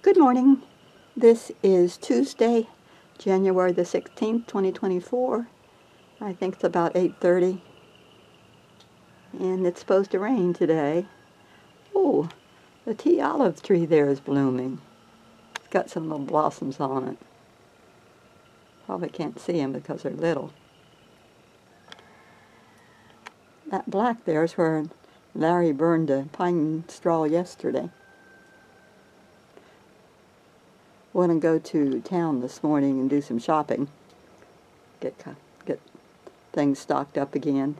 Good morning. This is Tuesday, January the 16th, 2024. I think it's about 8:30. And it's supposed to rain today. Oh, the tea olive tree there is blooming. It's got some little blossoms on it. Probably can't see them because they're little. That black there is where Larry burned a pine straw yesterday. Want to go to town this morning and do some shopping. Get things stocked up again.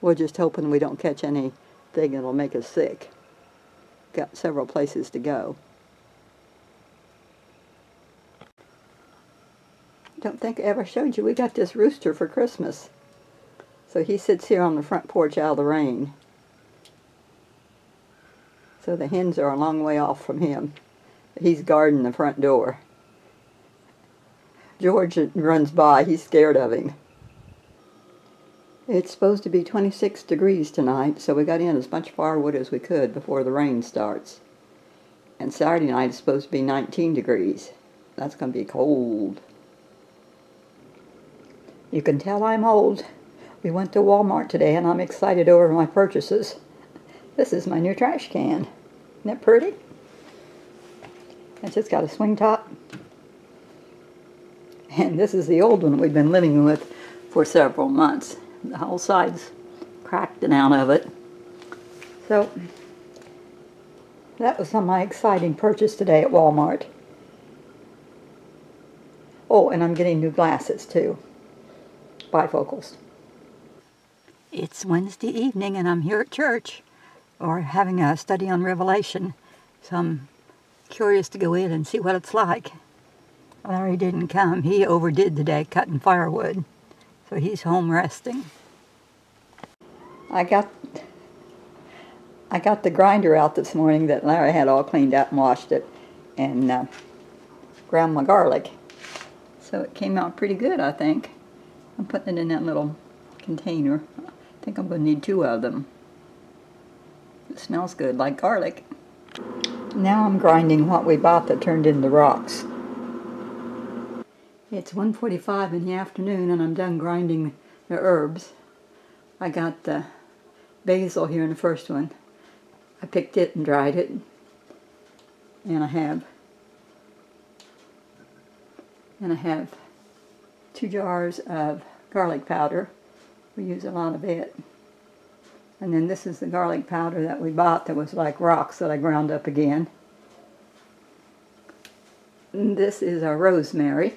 We're just hoping we don't catch anything that'll make us sick. Got several places to go. Don't think I ever showed you. We got this rooster for Christmas. So he sits here on the front porch out of the rain. So the hens are a long way off from him. He's guarding the front door. George runs by. He's scared of him. It's supposed to be 26 degrees tonight, so we got in as much firewood as we could before the rain starts. And Saturday night is supposed to be 19 degrees. That's going to be cold. You can tell I'm old. We went to Walmart today, and I'm excited over my purchases. This is my new trash can. Isn't that pretty? It's just got a swing top. And this is the old one we've been living with for several months. The whole side's cracked and out of it. So, that was my exciting purchase today at Walmart. Oh, and I'm getting new glasses too. Bifocals. It's Wednesday evening and I'm here at church, or having a study on Revelation. So I'm curious to go in and see what it's like. Larry didn't come. He overdid today cutting firewood. So he's home resting. I got the grinder out this morning that Larry had all cleaned out and washed it, and ground my garlic. So it came out pretty good, I think. I'm putting it in that little container. I think I'm going to need 2 of them. It smells good, like garlic. Now I'm grinding what we bought that turned into rocks. It's 1:45 in the afternoon and I'm done grinding the herbs. I got the basil here in the first one. I picked it and dried it. And I have 2 jars of garlic powder. We use a lot of it. And then this is the garlic powder that we bought that was like rocks that I ground up again. And this is our rosemary.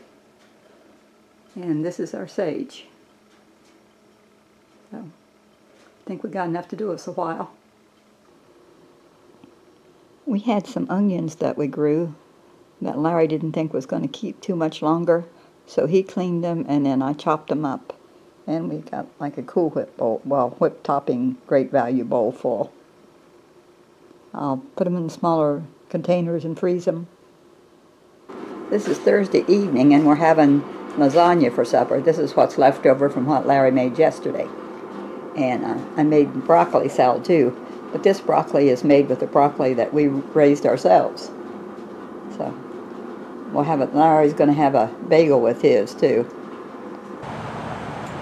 And this is our sage. So, I think we got enough to do us a while. We had some onions that we grew that Larry didn't think was going to keep too much longer. So he cleaned them and then I chopped them up. And we got like a Cool Whip bowl, well, whip topping great value bowl full. I'll put them in smaller containers and freeze them. This is Thursday evening and we're having lasagna for supper. This is what's left over from what Larry made yesterday. And I made broccoli salad too. But this broccoli is made with the broccoli that we raised ourselves. So we'll have it. Larry's going to have a bagel with his too.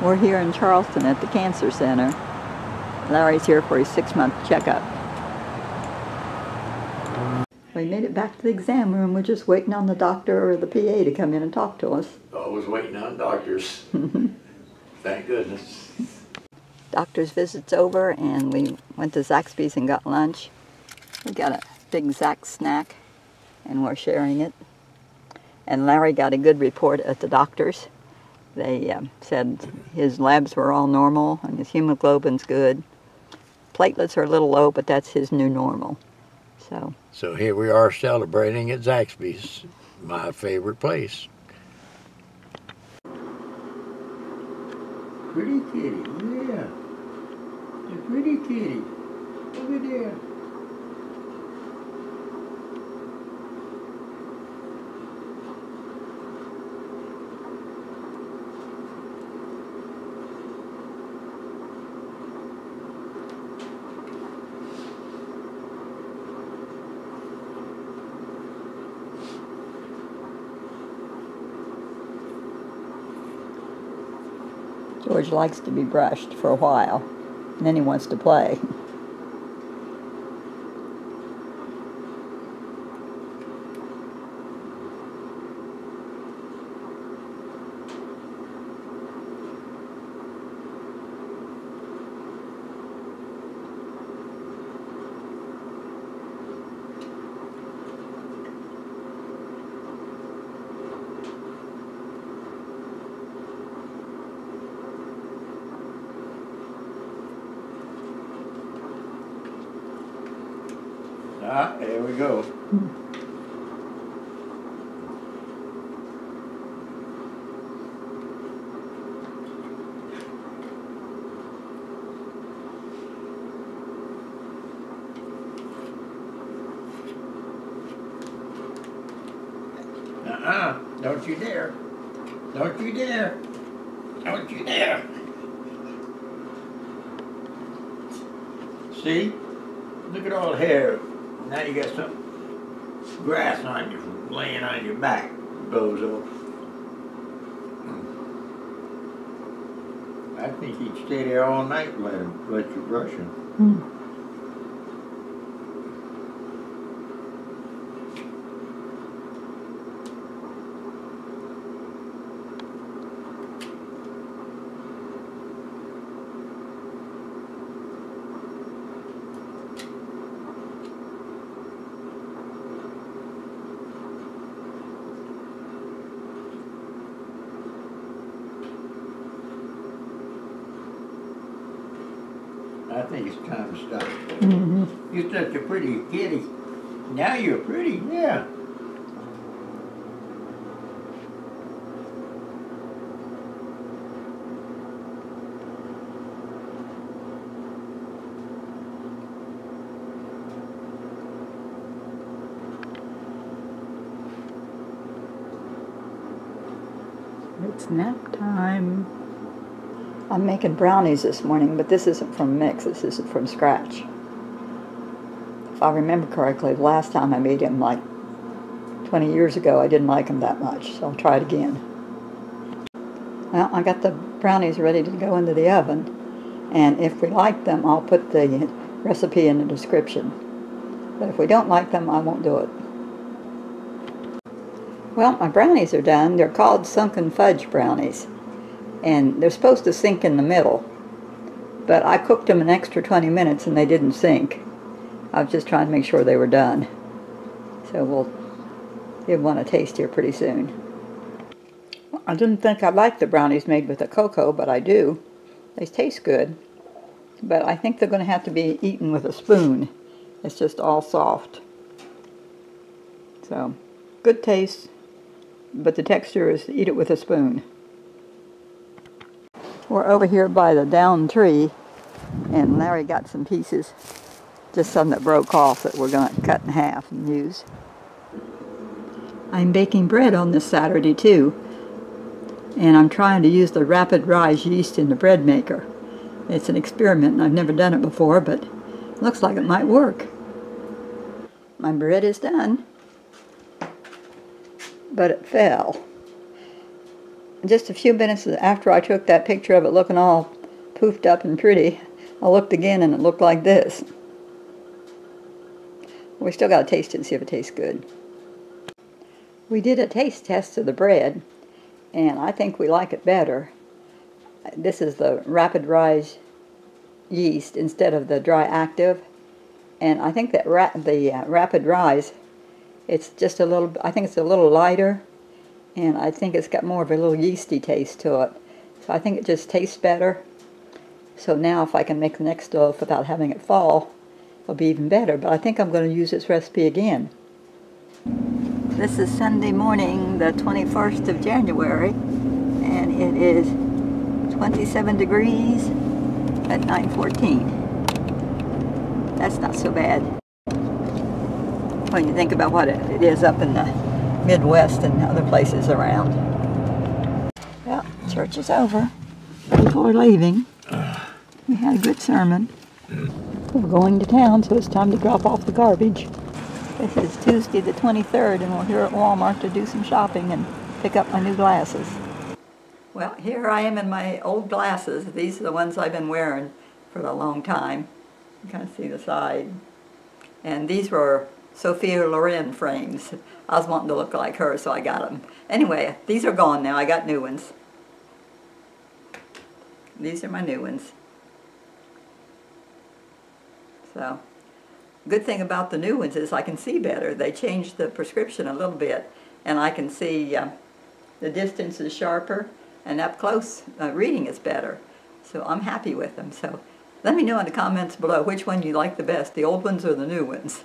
We're here in Charleston at the Cancer Center. Larry's here for his 6-month checkup. We made it back to the exam room. We're just waiting on the doctor or the PA to come in and talk to us. Always waiting on doctors. Thank goodness. Doctor's visit's over and we went to Zaxby's and got lunch. We got a big Zax snack and we're sharing it. And Larry got a good report at the doctor's. They said his labs were all normal and his hemoglobin's good. Platelets are a little low, but that's his new normal. So here we are celebrating at Zaxby's, my favorite place. Pretty kitty, yeah. A pretty kitty. Look at there. George likes to be brushed for a while, and then he wants to play. Ah, there we go. Don't you dare. Don't you dare. Don't you dare. See? Look at all the hair. Now you got some grass on you from laying on your back, bozo. I think he'd stay there all night and let you brush him. I think it's time to stop. You're such a pretty kitty. Now you're pretty, yeah. It's nap time. I'm making brownies this morning, but this isn't from mix, this isn't from scratch. If I remember correctly, the last time I made them, like 20 years ago, I didn't like them that much, so I'll try it again. Well, I got the brownies ready to go into the oven, and if we like them, I'll put the recipe in the description. But if we don't like them, I won't do it. Well, my brownies are done. They're called sunken fudge brownies, and they're supposed to sink in the middle, but I cooked them an extra 20 minutes and they didn't sink. I was just trying to make sure they were done. So we'll give one a taste here pretty soon. Well, I didn't think I liked the brownies made with the cocoa, but I do. They taste good, but I think they're going to have to be eaten with a spoon. It's just all soft. So, good taste, but the texture is eat it with a spoon. We're over here by the downed tree, and Larry got some pieces, just some that broke off that we're going to cut in half and use. I'm baking bread on this Saturday too, and I'm trying to use the rapid rise yeast in the bread maker. It's an experiment, and I've never done it before, but it looks like it might work. My bread is done, but it fell. Just a few minutes after I took that picture of it looking all poofed up and pretty, I looked again and it looked like this. We still got to taste it and see if it tastes good. We did a taste test of the bread, and I think we like it better. This is the rapid rise yeast instead of the dry active, and I think that the rapid rise, it's just a little, I think it's a little lighter, and I think it's got more of a little yeasty taste to it. So I think it just tastes better. So now if I can make the next loaf without having it fall, it'll be even better. But I think I'm going to use this recipe again. This is Sunday morning, the 21st of January, and it is 27 degrees at 9:14. That's not so bad when you think about what it is up in the Midwest and other places around. Well, church is over. People are leaving. We had a good sermon. We're going to town, so it's time to drop off the garbage. This is Tuesday the 23rd, and we're here at Walmart to do some shopping and pick up my new glasses. Well, here I am in my old glasses. These are the ones I've been wearing for a long time. You can kind of see the side. And these were Sophia Loren frames. I was wanting to look like her, so I got them. Anyway, these are gone now. I got new ones. These are my new ones. So, good thing about the new ones is I can see better. They changed the prescription a little bit, and I can see the distance is sharper, and up close reading is better. So I'm happy with them. So let me know in the comments below which one you like the best, the old ones or the new ones.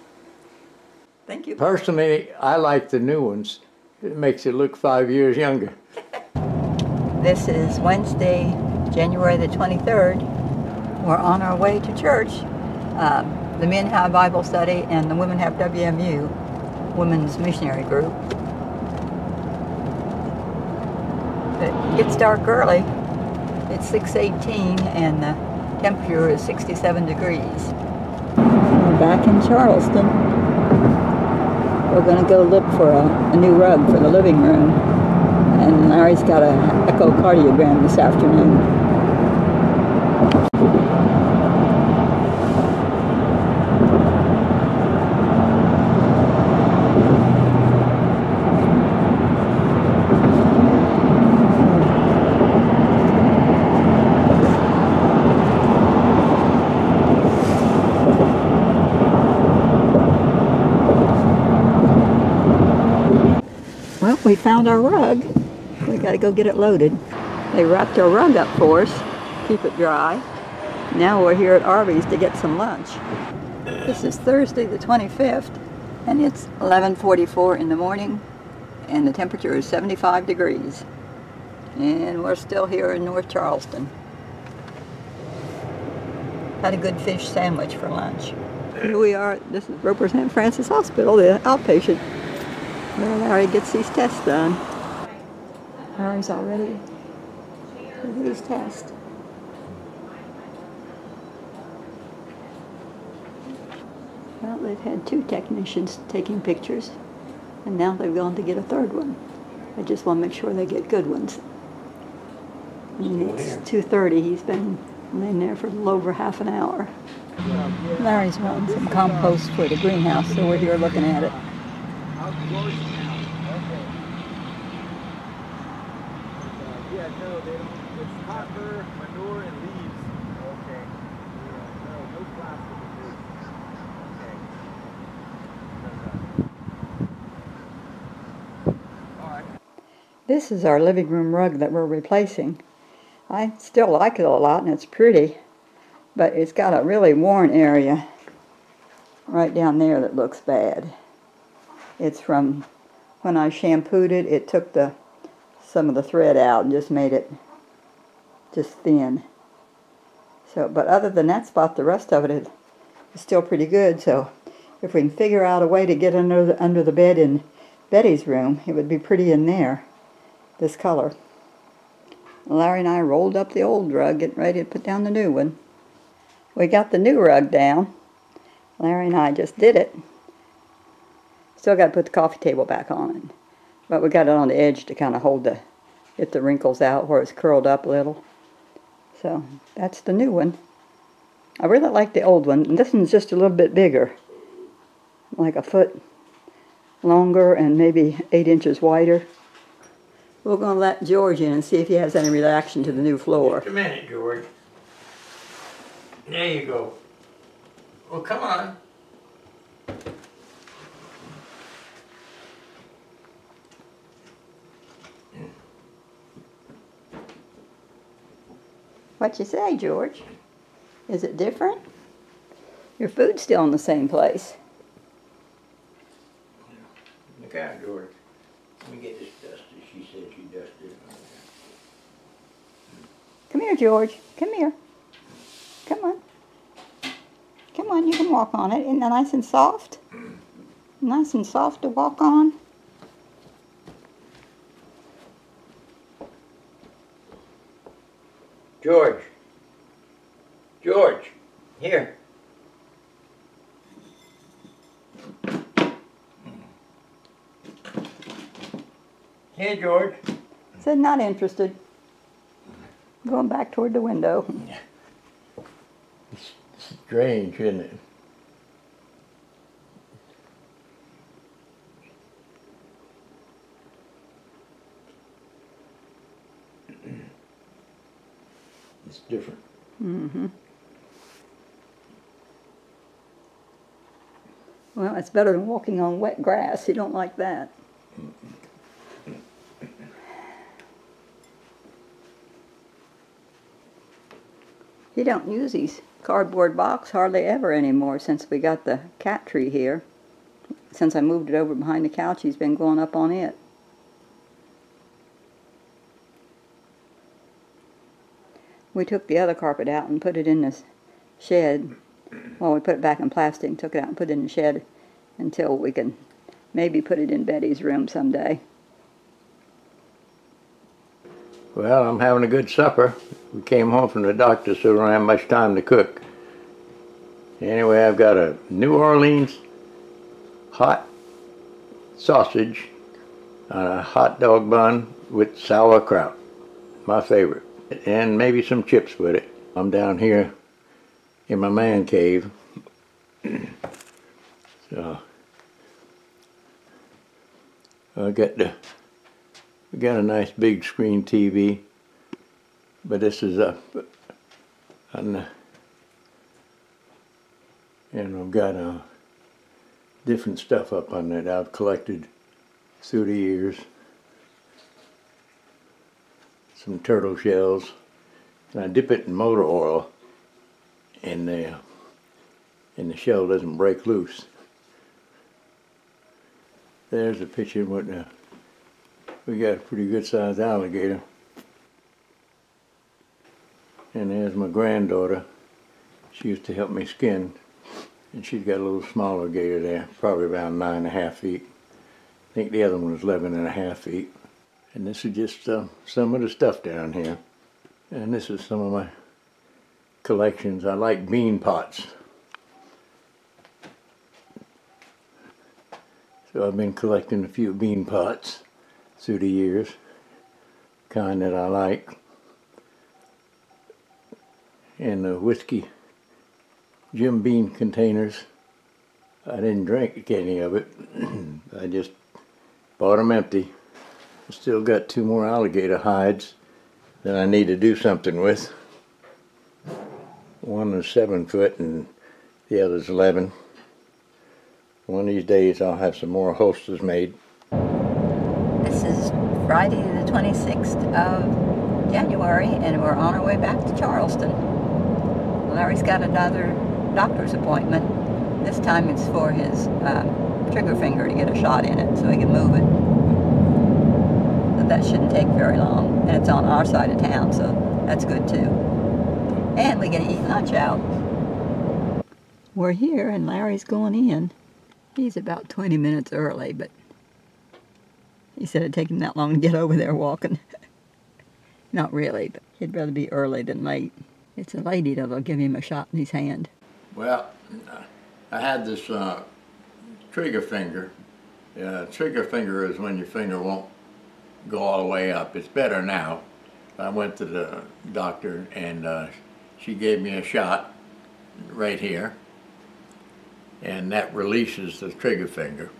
Thank you. Personally, I like the new ones. It makes you look 5 years younger. This is Wednesday, January the 23rd. We're on our way to church. The men have Bible study and the women have WMU, Women's Missionary Group. It gets dark early. It's 6:18 and the temperature is 67 degrees. We're back in Charleston. We're going to go look for a new rug for the living room. And Larry's got an echocardiogram this afternoon. Well, we found our rug. We got to go get it loaded. They wrapped our rug up for us, keep it dry. Now we're here at Arby's to get some lunch. This is Thursday the 25th, and it's 11:44 in the morning, and the temperature is 75 degrees. And we're still here in North Charleston. Had a good fish sandwich for lunch. Here we are. This is Roper St. Francis Hospital, the outpatient, where Larry gets these tests done. Larry's all ready for these tests. Well, they've had 2 technicians taking pictures, and now they've gone to get a 3rd one. They just want to make sure they get good ones. And it's 2:30. He's been laying there for a little over half an hour. Larry's wanting some compost for the greenhouse, so we're here looking at it. Yeah, no, they don't. It's copper, manure, and leaves. Okay. Yeah, no plastic in this. Okay. Alright. This is our living room rug that we're replacing. I still like it a lot, and it's pretty, but it's got a really worn area right down there that looks bad. It's from when I shampooed it, it took some of the thread out and just made it just thin. So, but other than that spot, the rest of it is still pretty good. So if we can figure out a way to get under the bed in Betty's room, it would be pretty in there, this color. Larry and I rolled up the old rug, getting ready to put down the new one. We got the new rug down. Larry and I just did it. Still got to put the coffee table back on it. But we got it on the edge to kind of get the wrinkles out where it's curled up a little. So that's the new one. I really like the old one. And this one's just a little bit bigger. Like a foot longer and maybe 8 inches wider. We're going to let George in and see if he has any reaction to the new floor. Just a minute, George. There you go. Well, come on. What you say, George? Is it different? Your food's still in the same place. Look out, George. Let me get this dusted. She said she dusted it. Come here, George. Come here. Come on. Come on, you can walk on it. Isn't that nice and soft? Nice and soft to walk on. George. George. Here. Here, George. Said not interested. Going back toward the window. It's strange, isn't it? It's different. Mm-hmm. Well, it's better than walking on wet grass. You don't like that. He don't use these cardboard box hardly ever anymore since we got the cat tree here. Since I moved it over behind the couch, he's been going up on it. We took the other carpet out and put it in this shed. Well, we put it back in plastic and took it out and put it in the shed until we can maybe put it in Betty's room someday. Well, I'm having a good supper. We came home from the doctor, so we don't have much time to cook. Anyway, I've got a New Orleans hot sausage on a hot dog bun with sauerkraut, my favorite, and maybe some chips with it. I'm down here in my man cave. So we got a nice big screen TV, but this is up on and I've got different stuff up on it I've collected through the years. Some turtle shells, and I dip it in motor oil, and the shell doesn't break loose. There's a picture of what we got a pretty good sized alligator. And there's my granddaughter. She used to help me skin, and she's got a little smaller gator there, probably around 9.5 feet. I think the other one was 11.5 feet. And this is just some of the stuff down here. And this is some of my collections. I like bean pots. So I've been collecting a few bean pots through the years, kind that I like. And the whiskey Jim Beam containers, I didn't drink any of it. I just bought them empty. I still got 2 more alligator hides that I need to do something with. One is 7 foot and the other's 11. One of these days I'll have some more holsters made. This is Friday the 26th of January, and we're on our way back to Charleston. Larry's got another doctor's appointment. This time it's for his trigger finger to get a shot in it so he can move it. But that shouldn't take very long, and it's on our side of town, so that's good too. And we get to eat lunch out. We're here and Larry's going in. He's about 20 minutes early, but he said it'd take him that long to get over there walking. Not really, but he'd rather be early than late. It's a lady that'll give him a shot in his hand. Well, I had this trigger finger. Trigger finger is when your finger won't go all the way up. It's better now. I went to the doctor and she gave me a shot right here, and that releases the trigger finger.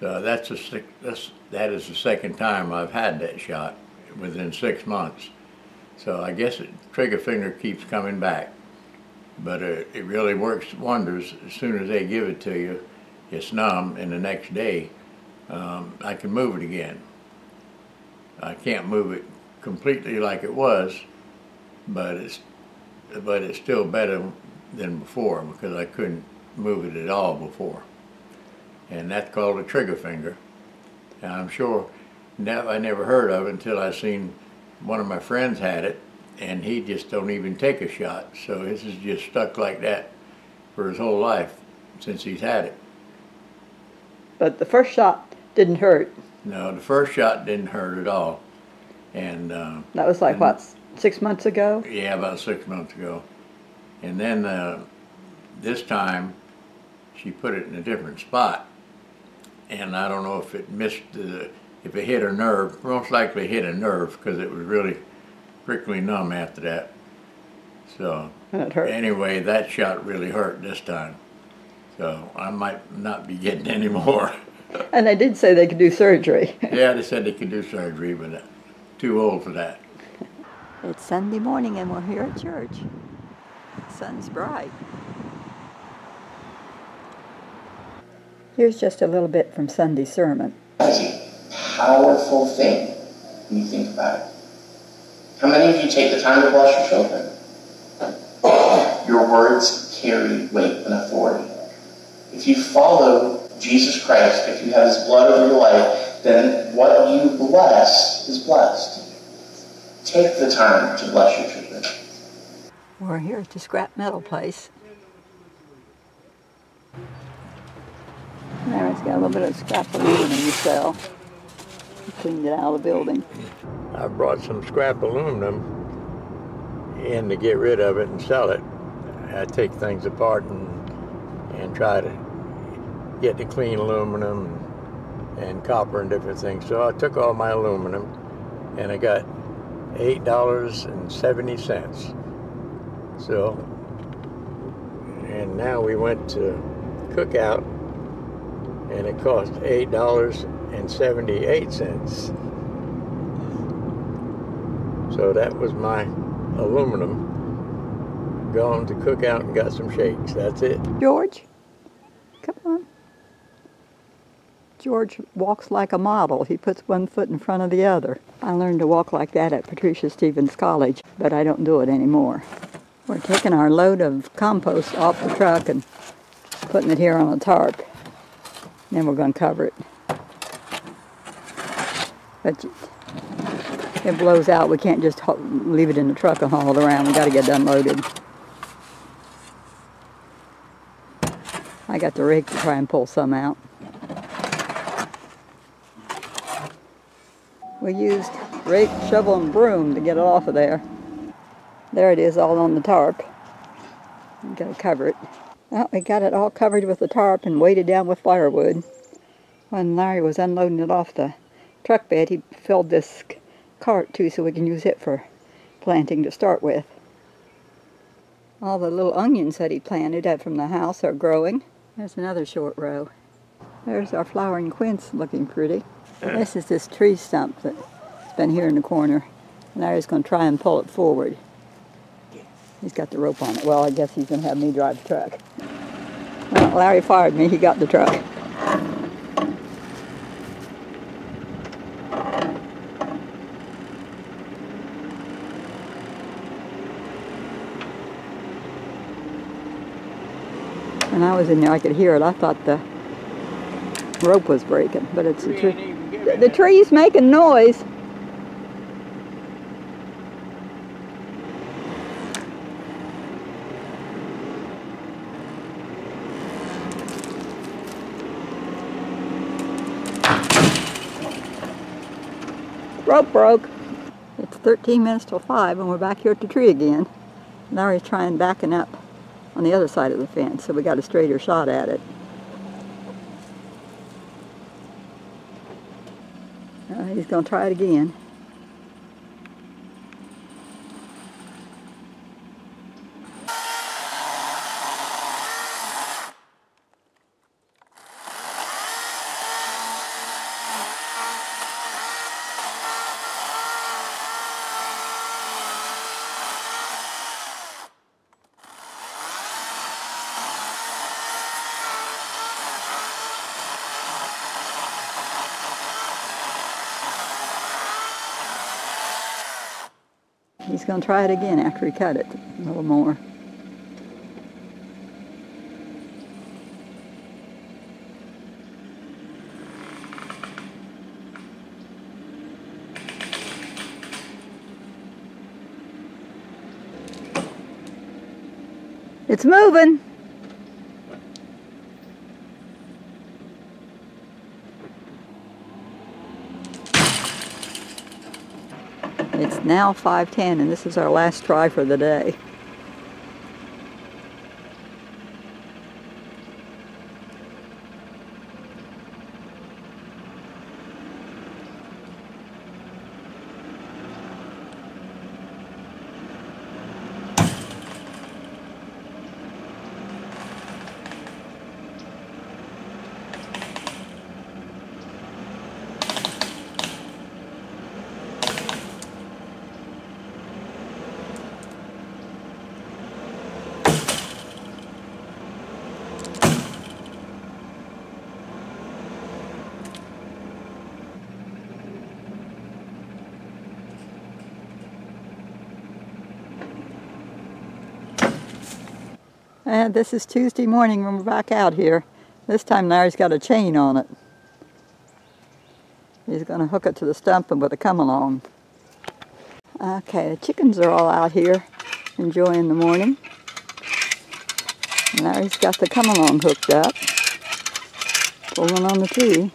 So that is the second time I've had that shot within 6 months. So I guess the trigger finger keeps coming back. But it really works wonders. As soon as they give it to you, it's numb, and the next day I can move it again. I can't move it completely like it was, but it's still better than before, because I couldn't move it at all before. And that's called a trigger finger. And I'm sure I never heard of it until I seen one of my friends had it, and he just don't even take a shot. So his is just stuck like that for his whole life since he's had it. But the first shot didn't hurt. No, the first shot didn't hurt at all. And that was like, what, 6 months ago? Yeah, about 6 months ago. And then this time she put it in a different spot, and I don't know if it missed if it hit a nerve. Most likely hit a nerve, because it was really prickly numb after that. So That hurt. anyway, that shot really hurt this time. So I might not be getting any more. And they did say they could do surgery. Yeah, they said they could do surgery, but too old for that. It's Sunday morning and we're here at church. The sun's bright. Here's just a little bit from Sunday's sermon. It's a powerful thing when you think about it. How many of you take the time to bless your children? Your words carry weight and authority. If you follow Jesus Christ, if you have His blood over your life, then what you bless is blessed. Take the time to bless your children. We're here at the scrap metal place. Larry's got a little bit of scrap aluminum to sell. He cleaned it out of the building. I brought some scrap aluminum in to get rid of it and sell it. I take things apart and try to get the clean aluminum and copper and different things. So I took all my aluminum and I got $8.70. So, and now we went to Cookout and it cost $8.78. So that was my aluminum. Gone to Cookout and got some shakes. That's it. George, come on. George walks like a model. He puts one foot in front of the other. I learned to walk like that at Patricia Stevens College, but I don't do it anymore. We're taking our load of compost off the truck and putting it here on a tarp. Then we're going to cover it. But it blows out. We can't just leave it in the truck and haul it around. We got to get it unloaded. I got the rake to try and pull some out. We used rake, shovel, and broom to get it off of there. There it is, all on the tarp. We got to cover it. Well, we got it all covered with the tarp and weighted down with firewood. When Larry was unloading it off the truck bed, he filled this cart too, so we can use it for planting to start with. All the little onions that he planted out from the house are growing. There's another short row. There's our flowering quince looking pretty. This is this tree stump that's been here in the corner. Larry's going to try and pull it forward. He's got the rope on it. Well, I guess he's going to have me drive the truck. Well, Larry fired me. He got the truck. When I was in there, I could hear it. I thought the rope was breaking, but it's the tree. The tree's making noise. Rope broke. It's 13 minutes till 5 and we're back here at the tree again. Larry's trying backing up on the other side of the fence, so we got a straighter shot at it. He's going to try it again. He's going to try it again after he cut it a little more. It's moving. It's now 5:10 and this is our last try for the day. And this is Tuesday morning when we're back out here. This time Larry's got a chain on it. He's going to hook it to the stump and with a come along. Okay, the chickens are all out here enjoying the morning. Larry's got the come along hooked up, pulling on the tree.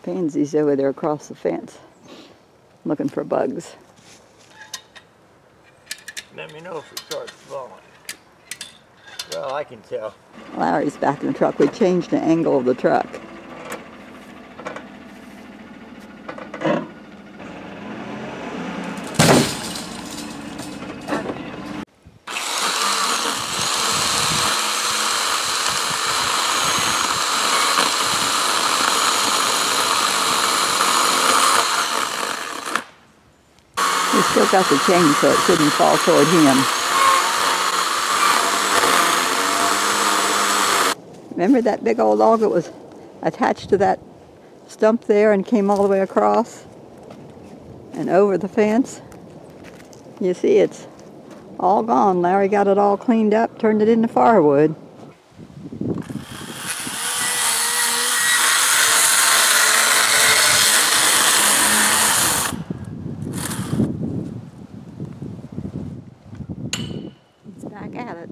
Pansy's over there across the fence, looking for bugs. Let me know if it starts falling. Well, I can tell. Larry's back in the truck. We changed the angle of the truck. We still got the chain so it shouldn't fall toward him. Remember that big old log that was attached to that stump there and came all the way across and over the fence? You see, it's all gone. Larry got it all cleaned up, turned it into firewood. He's back at it.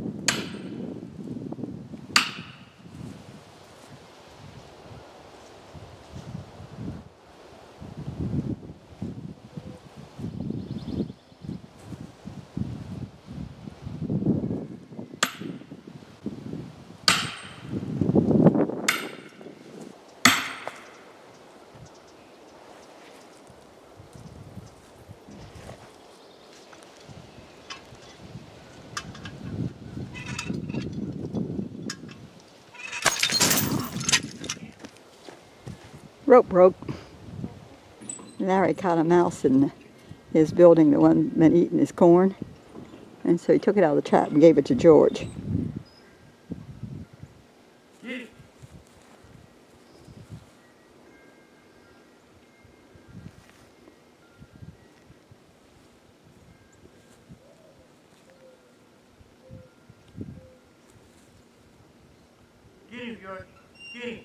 Rope broke. Larry caught a mouse in his building, the one been eating his corn, and so he took it out of the trap and gave it to George. Get him, George. Get him.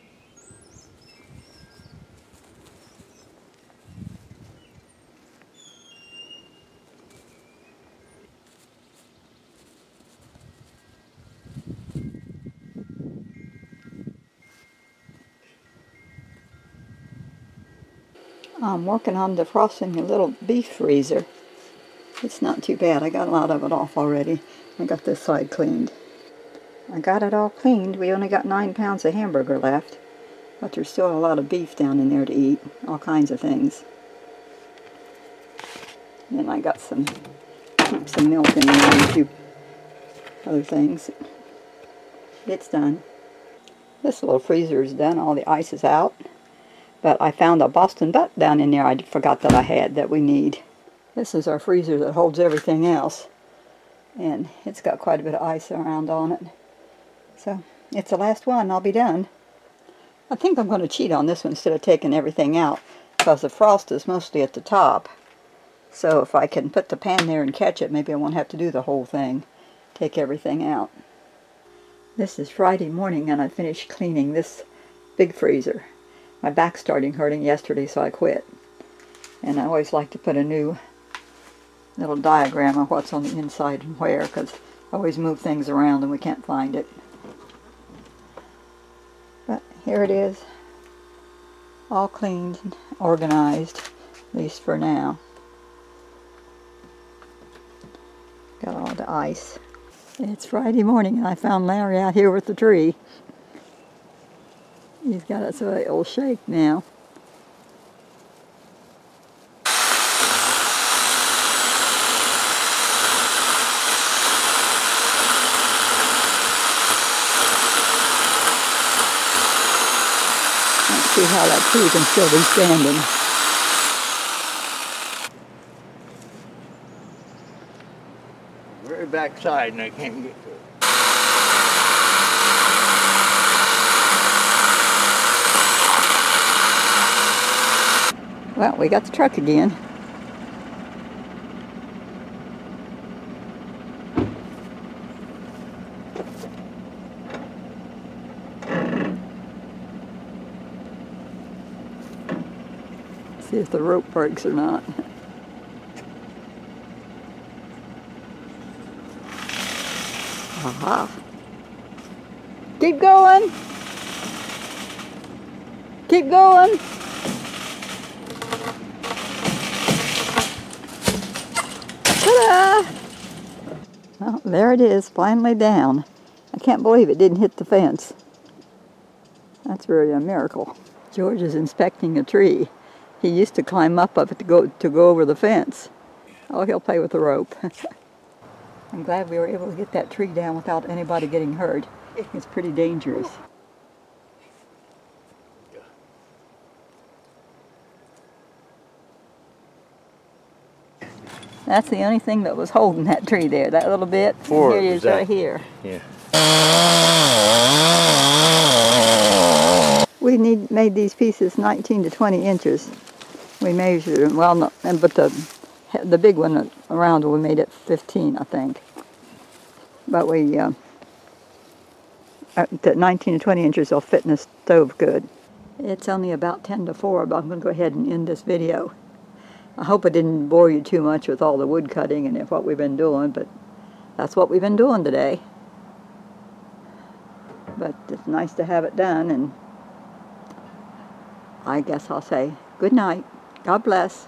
I'm working on defrosting a little beef freezer. It's not too bad. I got a lot of it off already. I got this side cleaned. I got it all cleaned. We only got 9 pounds of hamburger left, but there's still a lot of beef down in there to eat. All kinds of things. And I got some milk in there and a few other things. It's done. This little freezer is done. All the ice is out. But I found a Boston butt down in there I forgot that I had that we need. This is our freezer that holds everything else. And it's got quite a bit of ice around on it. So it's the last one. I'll be done. I think I'm going to cheat on this one instead of taking everything out, because the frost is mostly at the top. So if I can put the pan there and catch it, maybe I won't have to do the whole thing. Take everything out. This is Friday morning and I finished cleaning this big freezer. My back's starting hurting yesterday, so I quit. And I always like to put a new little diagram of what's on the inside and where, because I always move things around and we can't find it. But here it is, all cleaned and organized, at least for now. Got all the ice. It's Friday morning and I found Larry out here with the tree. He's got it so it'll shake now. Let's see how that tree can still be standing. Very backside and I can't get to it. Well, we got the truck again. See if the rope breaks or not. Aha. Keep going. Keep going. Ta-da! Well, there it is, finally down. I can't believe it didn't hit the fence. That's really a miracle. George is inspecting a tree. He used to climb up it to go over the fence. Oh, he'll play with the rope. I'm glad we were able to get that tree down without anybody getting hurt. It's pretty dangerous. That's the only thing that was holding that tree there, that little bit. Here it is right here. Yeah. We made these pieces 19 to 20 inches. We measured them, well, no, but the big one around, we made it 15, I think. But we, the 19 to 20 inches will fit in the stove good. It's only about 10 to 4, but I'm going to go ahead and end this video. I hope I didn't bore you too much with all the wood cutting and what we've been doing, but that's what we've been doing today. But it's nice to have it done, and I guess I'll say good night. God bless.